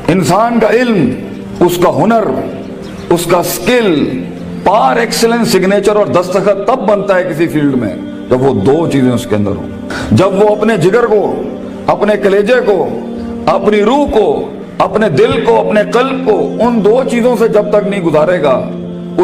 انسان کا علم، اس کا ہنر، اس کا سکل پار ایکسلنس سگنیچر اور دستخط تب بنتا ہے کسی فیلڈ میں جب وہ دو چیزیں اس کے اندر ہوں. جب وہ اپنے جگر کو، اپنے کلیجے کو، اپنی روح کو، اپنے دل کو، اپنے قلب کو ان دو چیزوں سے جب تک نہیں گزارے گا،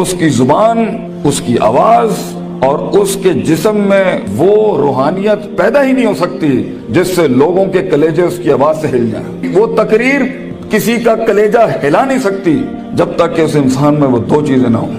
اس کی زبان، اس کی آواز اور اس کے جسم میں وہ روحانیت پیدا ہی نہیں ہو سکتی جس سے لوگوں کے کلیجے اس کی آواز سے ہل جائیں. وہ تقریر کسی کا کلیجہ ہلا نہیں سکتی جب تک کہ اس انسان میں وہ دو چیزیں نہ ہوں.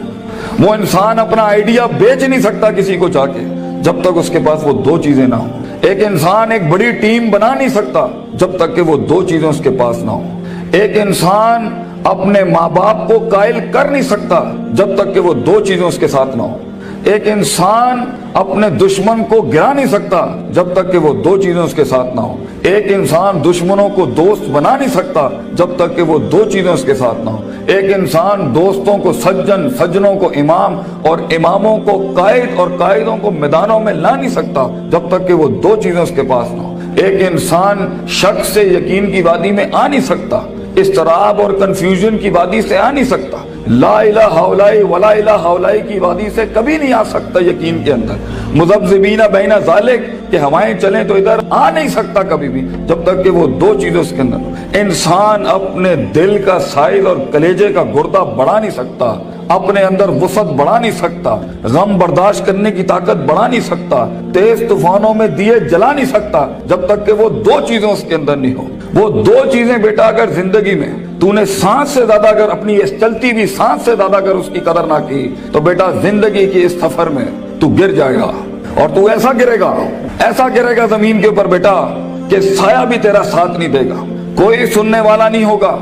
وہ انسان اپنا آئیڈیا بیچ نہیں سکتا کسی کو جا کے جب تک اس کے پاس وہ دو چیزیں نہ ہوں. ایک انسان ایک بڑی ٹیم بنا نہیں سکتا جب تک کہ وہ دو چیزیں اس کے پاس نہ ہوں. ایک انسان اپنے ماں باپ کو قائل کر نہیں سکتا جب تک کہ وہ دو چیزیں اس کے ساتھ نہ ہوں. ایک انسان اپنے دشمن کو گرا نہیں سکتا جب تک کہ وہ دو چیزیں اس کے ساتھ نہ ہوں. ایک انسان دشمنوں کو دوست بنا نہیں سکتا جب تک کہ وہ دو چیزیں اس کے ساتھ نہ ہوں. ایک انسان دوستوں کو سجن، سجنوں کو امام اور اماموں کو قائد اور قائدوں کو میدانوں میں لا نہیں سکتا جب تک کہ وہ دو چیزیں اس کے پاس نہ ہوں. ایک انسان شک سے یقین کی وادی میں آ نہیں سکتا، اضطراب اور کنفیوژن کی وادی سے آ نہیں سکتا، لا الہ ہؤلاء ولا الہ ہؤلاء کی وادی سے کبھی نہیں آ سکتا یقین کے اندر. مذبذبین بین ذالک کہ ہوائیں چلیں تو ادھر آ نہیں سکتا کبھی بھی جب تک کہ وہ دو چیزیں اس کے اندر. انسان اپنے دل کا سائز اور کلیجے کا گردہ بڑھا نہیں سکتا، اپنے اندر وسعت بڑھا نہیں سکتا، غم برداشت کرنے کی طاقت بڑھا نہیں سکتا، تیز طوفانوں میں دیے جلا نہیں سکتا جب تک کہ وہ دو چیزیں اس کے اندر نہیں ہو. وہ دو چیزیں بیٹا اگر زندگی میں تو نے سانس سے زیادہ اگر اپنی اس چلتی ہوئی سانس سے زیادہ اگر اس کی قدر نہ کی تو بیٹا زندگی کی اس سفر میں تو گر جائے گا. اور تو ایسا گرے گا زمین کے اوپر بیٹا کہ سایہ بھی تیرا ساتھ نہیں دے گا، کوئی سننے والا نہیں ہوگا،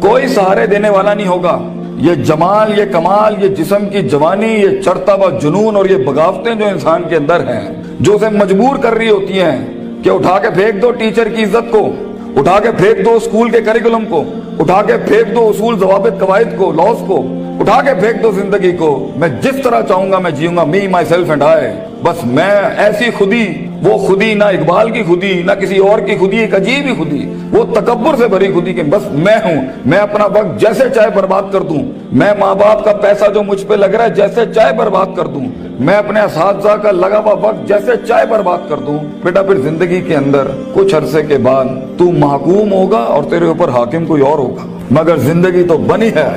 کوئی سہارے دینے والا نہیں ہوگا. یہ جمال، یہ کمال، یہ جسم کی جوانی، یہ چڑھتا ہوا جنون اور یہ بغاوتیں جو انسان کے اندر ہیں جو اسے مجبور کر رہی ہوتی ہیں کہ اٹھا کے پھینک دو ٹیچر کی عزت کو، اٹھا کے پھینک دو اسکول کے کریکولم کو، اٹھا کے پھینک دو اصول ضوابط قواعد کو، لاز کو، اٹھا کے پھینک دو زندگی کو. میں جس طرح چاہوں گا میں جیوں گا، می مائی سیلف اینڈ آئی. بس میں ایسی خودی، وہ خودی نہ اقبال کی خودی نہ کسی اور کی خودی، ایک عجیب ہی خودی، وہ تکبر سے بھری خودی کہ بس میں ہوں، میں اپنا وقت جیسے چاہے برباد کر دوں، میں ماں باپ کا پیسہ جو مجھ پہ لگ رہا ہے جیسے چاہے برباد کر دوں، میں اپنے اساتذہ کا لگا ہوا وقت جیسے چاہے برباد کر دوں. بیٹا پھر زندگی کے اندر کچھ عرصے کے بعد تو محکوم ہوگا اور تیرے اوپر حاکم کوئی اور ہوگا. مگر زندگی تو بنی ہے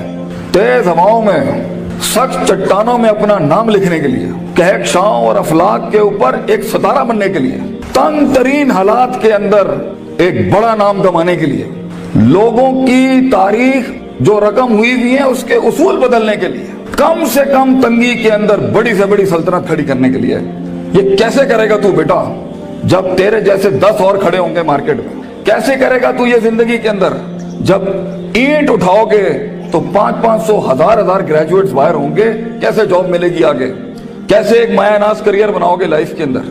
تیز ہواؤں میں، سخت چٹانوں میں اپنا نام لکھنے کے لیے، کہکشاؤں اور افلاک کے اوپر ایک ستارہ بننے کے لیے، تنگ ترین حالات کے اندر ایک بڑا نام کمانے کے لیے، لوگوں کی تاریخ جو رقم ہوئی بھی ہے اس کے اصول بدلنے کے لیے، کم سے کم تنگی کے اندر بڑی سے بڑی سلطنت کھڑی کرنے کے لیے. یہ کیسے کرے گا تو بیٹا جب تیرے جیسے 10 اور کھڑے ہوں گے مارکیٹ میں؟ کیسے کرے گا تو یہ زندگی کے اندر جب اینٹ اٹھاؤ گے تو 500 1000 گریجویٹس باہر ہوں گے؟ کیسے جاب ملے گی آگے؟ کیسے ایک مایہ ناز کریئر بناؤ گے لائف کے اندر؟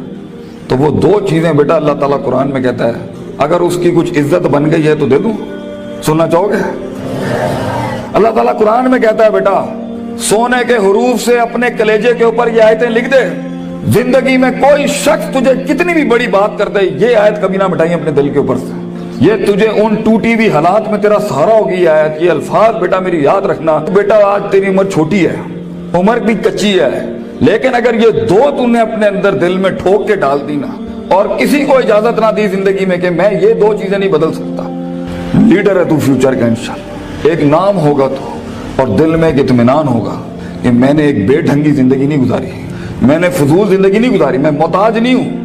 تو وہ دو چیزیں بیٹا اللہ تعالیٰ قرآن میں کہتا ہے اگر اس کی کچھ عزت بن گئی ہے تو دے دوں. سننا چاہو گے؟ اللہ تعالیٰ قرآن میں کہتا ہے بیٹا سونے کے حروف سے اپنے کلیجے کے اوپر یہ آیتیں لکھ دے، زندگی میں کوئی شخص تجھے کتنی بھی بڑی بات کر دے یہ آیت کبھی نہ مٹائیں اپنے دل کے اوپر سے. یہ تجھے ان ٹوٹی ہوئی حالات میں تیرا سہارا ہوگی یہ آیت. یہ الفاظ بیٹا میری یاد رکھنا. بیٹا آج تیری عمر چھوٹی ہے، عمر بھی کچی ہے، لیکن اگر یہ دو تو نے اپنے اندر دل میں ٹھوک کے ڈال دی نا اور کسی کو اجازت نہ دی زندگی میں کہ میں یہ دو چیزیں نہیں بدل سکتا، لیڈر ہے تو فیوچر کا انشاءاللہ. ایک نام ہوگا تو اور دل میں ایک اطمینان ہوگا کہ میں نے ایک بے ڈھنگی زندگی نہیں گزاری، میں نے فضول زندگی نہیں گزاری، میں محتاج نہیں ہوں.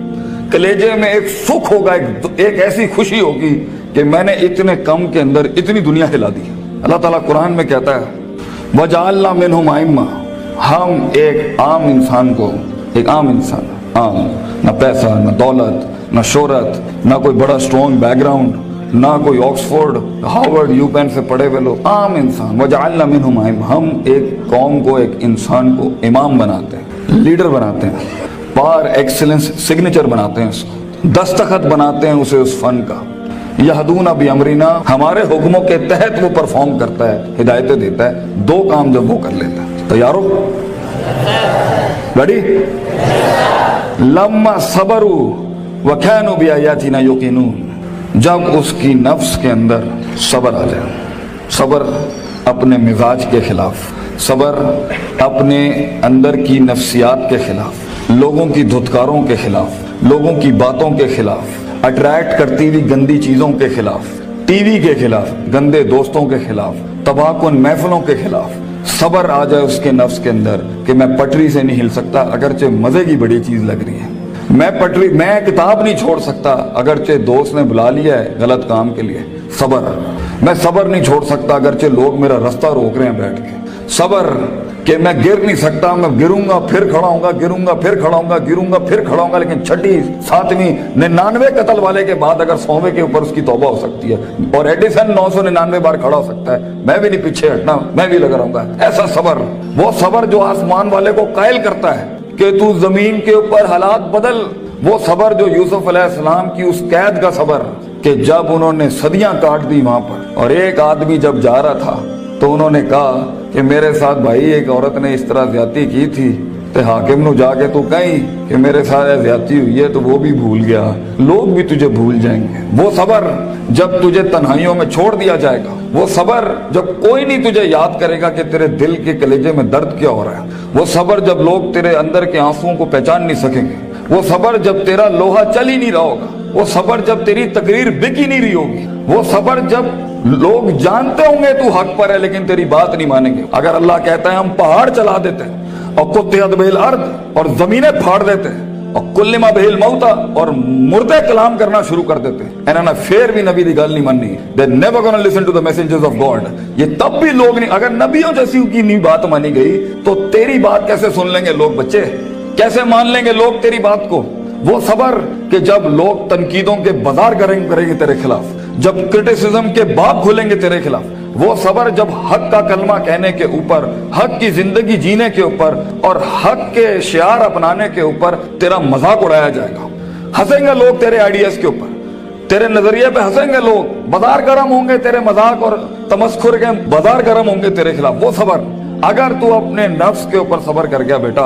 کلیجے میں ایک سکھ ہوگا، ایک ایسی خوشی ہوگی کہ میں نے اتنے کم کے اندر اتنی دنیا ہلا دی. اللہ تعالیٰ قرآن میں کہتا ہے وَجَعَلْنَا مِنْهُمْ أَئِمَّةً، ہم ایک عام انسان کو، ایک عام انسان، عام، نہ پیسہ نہ دولت نہ شہرت نہ کوئی بڑا اسٹرانگ بیک گراؤنڈ نہ کوئی آکسفورڈ ہارورڈ یو پین سے پڑھے ہوئے لوگ، عام انسان. وَجَعَلْنَا مِنْهُمْ أَئِمَّةً، ہم ایک قوم کو، ایک انسان کو امام بناتے ہیں، لیڈر بناتے ہیں، پار ایکسلنس سگنیچر بناتے ہیں، اس کو دستخط بناتے ہیں اسے اس فن کا. یہدون بامرنا، ہمارے حکموں کے تحت وہ پرفارم کرتا ہے، ہدایتیں دیتا ہے. دو کام جب وہ کر لیتا ہے، تیار ہو؟ ریڈی؟ لما صبروا، वकानु बिआयातिना युकिनून, जब उसकी नफ्स के अंदर सब्र आ जाए, सब्र अपने मिजाज के खिलाफ, सब्र अपने अंदर की नफ्सियात के खिलाफ, लोगों की धुतकारों के खिलाफ, लोगों की बातों के खिलाफ, अट्रैक्ट करती हुई गंदी चीजों के खिलाफ, टीवी के खिलाफ, गंदे दोस्तों के खिलाफ, तबाहकुन महफिलों के खिलाफ सब्र आ जाए उसके नफ्स के अंदर कि मैं पटरी से नहीं हिल सकता अगरचे मजे की बड़ी चीज लग रही है, मैं किताब नहीं छोड़ सकता अगरचे दोस्त ने बुला लिया है गलत काम के लिए, सब्र, मैं सब्र नहीं छोड़ सकता अगरचे लोग मेरा रास्ता रोक रहे हैं बैठ के, सब्र कि मैं गिर नहीं सकता, मैं गिरूंगा फिर खड़ा होऊंगा, गिरूंगा फिर खड़ा होऊंगा, गिरूंगा फिर खड़ा होऊंगा, लेकिन छठी 7वीं 99 कत्ल वाले के बाद अगर 100वें के ऊपर उसकी तौबा हो सकती है, और एडिसन 999 बार खड़ा हो सकता है, मैं भी नहीं पीछे हटना, मैं भी लगा रहूंगा। ऐसा सब्र, वो सब्र जो आसमान वाले को कायल करता है कि तू जमीन के ऊपर हालात बदल, वो सब्र जो यूसुफ अलैहिस्सलाम की उस कैद का सब्र कि जब उन्होंने सदियां काट दी वहां पर, और एक आदमी जब जा रहा था तो उन्होंने कहा कि मेरे साथ भाई एक औरत ने इस तरह ज्यादती की थी, ते हाकिम नु जाके तू कहीं कि मेरे साथ ज्यादती हुई है, तो वो भी भूल गया, लोग भी तुझे भूल जाएंगे। वो सब्र जब तुझे तन्हाइयों में छोड़ दिया जाएगा, वो सब्र जब कोई नहीं तुझे याद करेगा कि तेरे दिल के कलेजे में दर्द क्या हो रहा है, वो सब्र जब लोग तेरे अंदर के आंसुओं को पहचान नहीं सकेंगे, वो सब्र जब तेरा लोहा चल ही नहीं रहा होगा, वो सब्र जब तेरी तकरीर बिक ही नहीं रही होगी, वो सब्र जब लोग जानते होंगे तू हक पर है लेकिन तेरी बात नहीं मानेंगे। अगर अल्लाह कहता है हम पहाड़ चला देते हैं और कुत्तेहद बिल अर्द, और जमीनें फाड़ देते हैं और कुल्लिमा बिल मौता, और मुर्दे कलाम करना शुरू कर देते हैं, इन्होंने फिर भी नबी की गल नहीं माननी, they never gonna listen to the messages of God. ये तब भी लोग नहीं, अगर नबियों जैसी की नहीं बात मानी गई तो तेरी बात कैसे सुन लेंगे लोग, बच्चे कैसे मान लेंगे लोग तेरी बात को। वो सब्र कि जब लोग तनकीदों के बाजार करेंगे तेरे खिलाफ, जब क्रिटिसिज्म के बाब खुलेंगे तेरे खिलाफ, वो सब्र जब हक का कलमा कहने के ऊपर, हक की जिंदगी जीने के ऊपर और हक के शियार अपनाने के ऊपर तेरा मजाक उड़ाया जाएगा, हंसेंगे लोग तेरे आइडियाज के ऊपर, तेरे नजरिए पे हंसेंगे लोग, बाजार गर्म होंगे तेरे मजाक और तमस्खुर के बाजार गर्म होंगे तेरे खिलाफ। वो सब्र, अगर तू अपने नफ्स के ऊपर सब्र कर गया बेटा,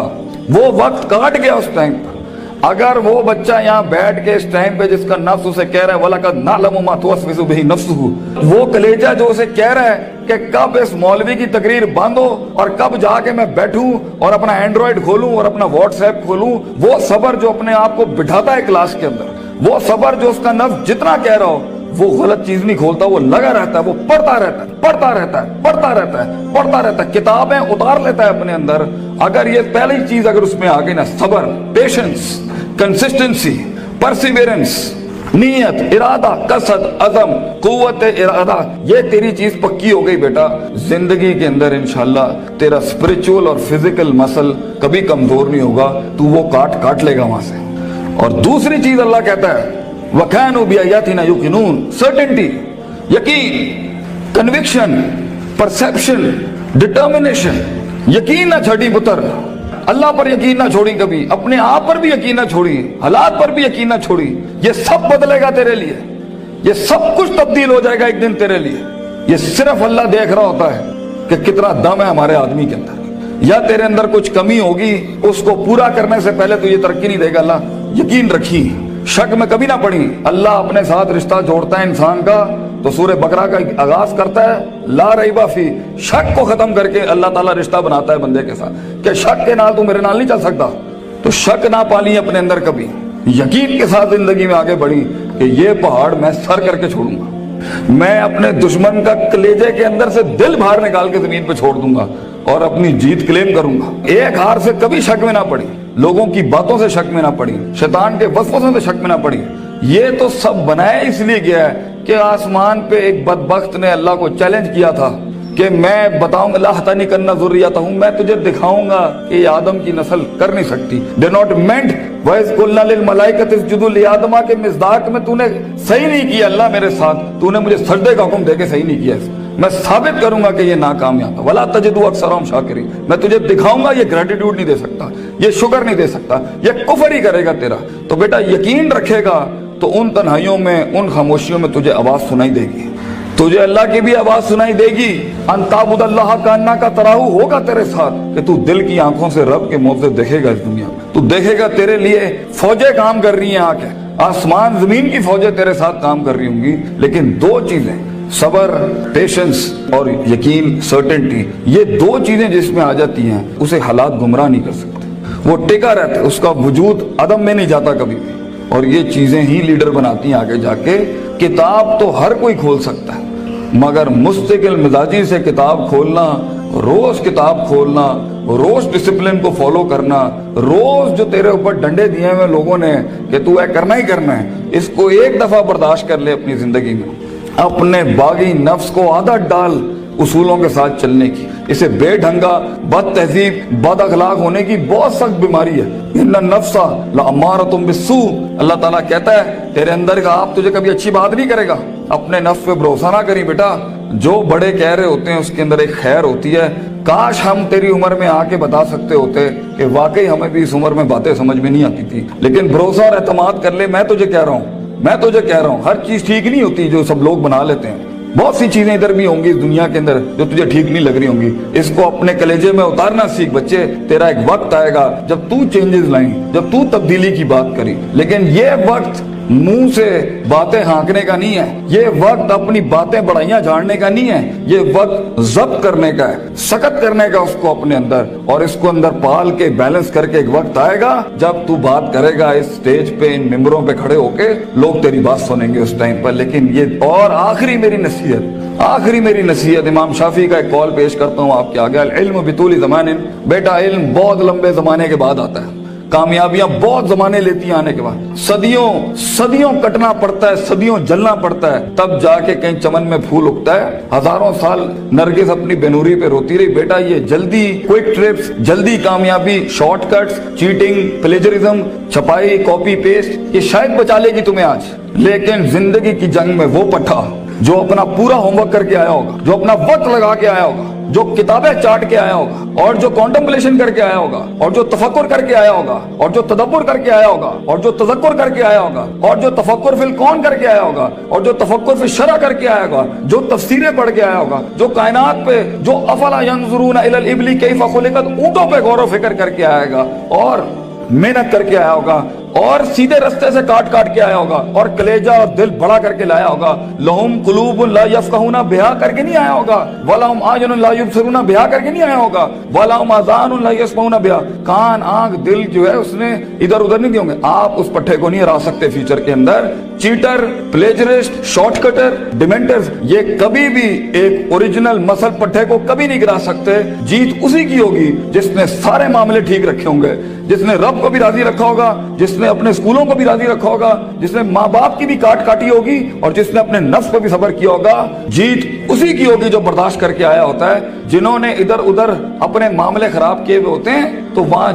वो वक्त काट गया उस टाइम पर, अगर वो बच्चा यहाँ बैठ के इस टाइम पे जिसका नफ्स उसे कह रहा है वलकद नालमु मा तुवस्विसु बिही नफ्सुहु, वो कलेजा जो उसे कह रहा है कि कब इस मौलवी की तकरीर बंद हो और कब जाके मैं बैठूं और अपना एंड्रॉइड खोलूं और अपना व्हाट्सएप खोलूं, वो सब्र जो अपने आप को बिठाता है क्लास के अंदर, वो सब्र जो उसका नफ्स जितना कह रहा हो वो गलत चीज नहीं खोलता, वो लगा रहता है, वो पढ़ता रहता है, पढ़ता रहता है, पढ़ता रहता है, पढ़ता रहता है, किताबें उतार लेता है अपने अंदर। अगर ये पहली चीज अगर उसमें आ गई ना, सब्र, पेशेंस, कंसिस्टेंसी, परसिवियरेंस, नीयत, इरादा, कसद, अज़म, कुव्वत इरादा, ये तेरी चीज पक्की हो गई बेटा, जिंदगी के अंदर इंशाल्लाह तेरा स्पिरिचुअल और फिजिकल मसल कभी कमजोर नहीं होगा, तू वो काट लेगा वहां से। और दूसरी चीज अल्लाह कहता है वकानु बिआयातिना युकिनून, सर्टेनिटी, यकीन, कन्विक्शन, परसेप्शन, डिटर्मिनेशन, यकीन ना छड़ी पुत्र, अल्लाह पर यकीन ना छोड़ी कभी, अपने आप पर भी यकीन ना छोड़ी, हालात पर भी यकीन ना छोड़ी, ये सब बदलेगा तेरे लिए, ये सब कुछ तब्दील हो जाएगा एक दिन तेरे लिए। ये सिर्फ अल्लाह देख रहा होता है कि कितना दम है हमारे आदमी के अंदर, या तेरे अंदर कुछ कमी होगी, उसको पूरा करने से पहले तो ये तरक्की नहीं देगा अल्लाह, यकीन रखी, शक में कभी ना पड़ी। अल्लाह अपने साथ रिश्ता जोड़ता है इंसान का तो सूरह बकरा का आगाज करता है ला रईबा फी, शक को खत्म करके अल्लाह ताला रिश्ता बनाता है बंदे के साथ कि शक के नाल तू मेरे नाल नहीं चल सकता, तो शक ना पाली अपने अंदर कभी, यकीन के साथ जिंदगी में आगे बढ़ी कि ये पहाड़ मैं सर करके छोड़ूंगा, मैं अपने दुश्मन का कलेजे के अंदर से दिल बाहर निकाल के जमीन पे छोड़ दूंगा और अपनी जीत क्लेम करूंगा। एक हार से कभी शक में ना पड़ी, लोगों की बातों से शक में ना पड़ी, शैतान के वसवसों से शक में ना पड़ी। ये तो सब बनाया इसलिए गया है कि आसमान पे एक बदबख्त ने अल्लाह को चैलेंज किया था कि मैं बताऊंगा लाहता नहीं करना ज़ुर्रियता हूं, मैं तुझे दिखाऊंगा कि आदम की नस्ल कर नहीं सकती। दे नॉट मेंट वैस कुलना लिल मलाइकत इसजुदू लिआदमा के मिज़दाक में तूने सही नहीं किया अल्लाह मेरे साथ, तूने मुझे सजदे का हुक्म देके सही नहीं किया, मैं साबित करूंगा कि ये नाकामयाब है। वला तजिदु अक्सरहुम शाकिरीन, मैं तुझे दिखाऊंगा ये ग्रेटिट्यूड नहीं दे सकता, ये शुक्र नहीं दे सकता, ये कुफर ही करेगा तेरा। तो बेटा यकीन रखेगा तो उन तन्हाइयों में, उन खामोशियों में तुझे आवाज सुनाई देगी, तुझे अल्लाह की भी आवाज सुनाई देगी। अंताबुदल्लाह कान्ना का तराहू होगा तेरे साथ कि तू दिल की आंखों से रब के मौजे देखेगा, इस दुनिया में तू देखेगा तेरे लिए फौजें काम कर रही हैं आके, आसमान जमीन की फौजें तेरे साथ काम कर रही होंगी, लेकिन दो चीजें, सबर, पेशेंस और यकीन, सर्टेनिटी, ये दो चीजें जिसमें आ जाती हैं उसे हालात गुमराह नहीं कर सकते। वो टिका रहता है, उसका वजूद अदम में नहीं जाता कभी भी, और ये चीजें ही लीडर बनाती हैं आगे जाके। किताब तो हर कोई खोल सकता है, मगर मुस्तकिल मिजाजी से किताब खोलना, रोज किताब खोलना, रोज डिसिप्लिन को फॉलो करना, रोज जो तेरे ऊपर डंडे दिए हुए लोगों ने कि तू है करना ही करना है, इसको एक दफा बर्दाश्त कर ले अपनी जिंदगी में। अपने बागी नफ्स को आदत डाल उसूलों के साथ चलने की। इसे बेढंगा, बद तहजीब, बद अखलाक होने की बहुत सख्त बीमारी है। इन्ना नफ्सा लअम्मारतुम बिस्सू, अल्लाह ताला कहता है तेरे अंदर का आप तुझे कभी अच्छी बात नहीं करेगा। अपने नफ्स पे भरोसा ना करी बेटा, जो बड़े कह रहे होते हैं उसके अंदर एक खैर होती है। काश हम तेरी उम्र में आके बता सकते होते कि वाकई हमें भी इस उम्र में बातें समझ में नहीं आती थी। लेकिन भरोसा और एतमाद कर ले, मैं तुझे कह रहा हूँ हर चीज ठीक नहीं होती जो सब लोग बना लेते हैं। बहुत सी चीजें इधर भी होंगी इस दुनिया के अंदर जो तुझे ठीक नहीं लग रही होंगी। इसको अपने कलेजे में उतारना सीख बच्चे। तेरा एक वक्त आएगा जब तू चेंजेस लाई, जब तू तब्दीली की बात करी। लेकिन ये वक्त मुंह से बातें हाँकने का नहीं है, ये वक्त अपनी बातें बढ़ाइयां झाड़ने का नहीं है, ये वक्त जब्त करने का है, सख्त करने का उसको अपने अंदर, और इसको अंदर पाल के बैलेंस करके एक वक्त आएगा जब तू बात करेगा इस स्टेज पे, इन मिंबरों पे खड़े होके, लोग तेरी बात सुनेंगे उस टाइम पर। लेकिन ये और आखिरी मेरी नसीहत इमाम शाफी का एक कॉल पेश करता हूँ आपके आगे। इल्म बितूली ज़मानिन, बेटा इल्म बहुत लंबे जमाने के बाद आता है, कामयाबियां बहुत जमाने लेती हैं आने के बाद। सदियों कटना पड़ता है, सदियों जलना पड़ता है, तब जाके कहीं चमन में फूल उगता है। हजारों साल नरगिस अपनी बेनूरी पे रोती रही, बेटा ये जल्दी क्विक ट्रिप्स, जल्दी कामयाबी, शॉर्टकट्स, चीटिंग, प्लेजरिज्म, छपाई, कॉपी पेस्ट, ये शायद बचा लेगी तुम्हें आज। लेकिन जिंदगी की जंग में वो पट्टा जो अपना पूरा होमवर्क करके आया होगा, जो अपना वक्त लगा के आया होगा, जो किताबें चाट के आया होगा, और जो कॉन्टेम्पलेशन करके आया होगा, और जो तफक्कुर करके आया होगा, और जो तदब्बुर करके आया होगा, और जो तज़क्कुर करके आया होगा, और जो तफक्कुर फिल कौन करके आया होगा, और जो तफक्कुर फिल शरअ करके आया होगा, जो तफसीरें पढ़ के आया होगा, जो कायनात पे, जो अफला यंजुरूना इलल इबली कैफ़ खुलिकत, ऊंटों पे गौर व फिक्र करके आएगा, और मेहनत करके आया होगा, और सीधे रास्ते से काट के आया होगा, और कलेजा और दिल बड़ा करके लाया होगा। लहुम कुलूबुन ला यफ़क़हूना बिहा करके नहीं आया होगा, वलहुम आयुनुन ला युबसिरूना बिहा करके नहीं आया होगा, वलहुम आज़ानुन ला यस्मऊना बिहा, कान, आंख, दिल जो है उसने इधर उधर नहीं दिए होंगे। आप उस पट्टे को नहीं हरा सकते फ्यूचर के अंदर। चीटर, प्लेजरिस्ट, शॉर्टकटर, डिमेंटर्स, ये कभी भी एक ओरिजिनल मसल पट्टे को कभी नहीं गिरा सकते। जीत उसी की होगी जिसने सारे मामले ठीक रखे होंगे, जिसने रब को भी राजी रखा होगा, जिसने अपने स्कूलों को भी राजी रखा होगा, जिसने माँ बाप की भी काटी होगी, और जिसने अपने नफ्स पर भी सब्र किया होगा। जीत उसी की होगी जो बर्दाश्त करके आया होता है। जिन्होंने इधर उधर अपने मामले खराब किए हुए होते हैं तो वहां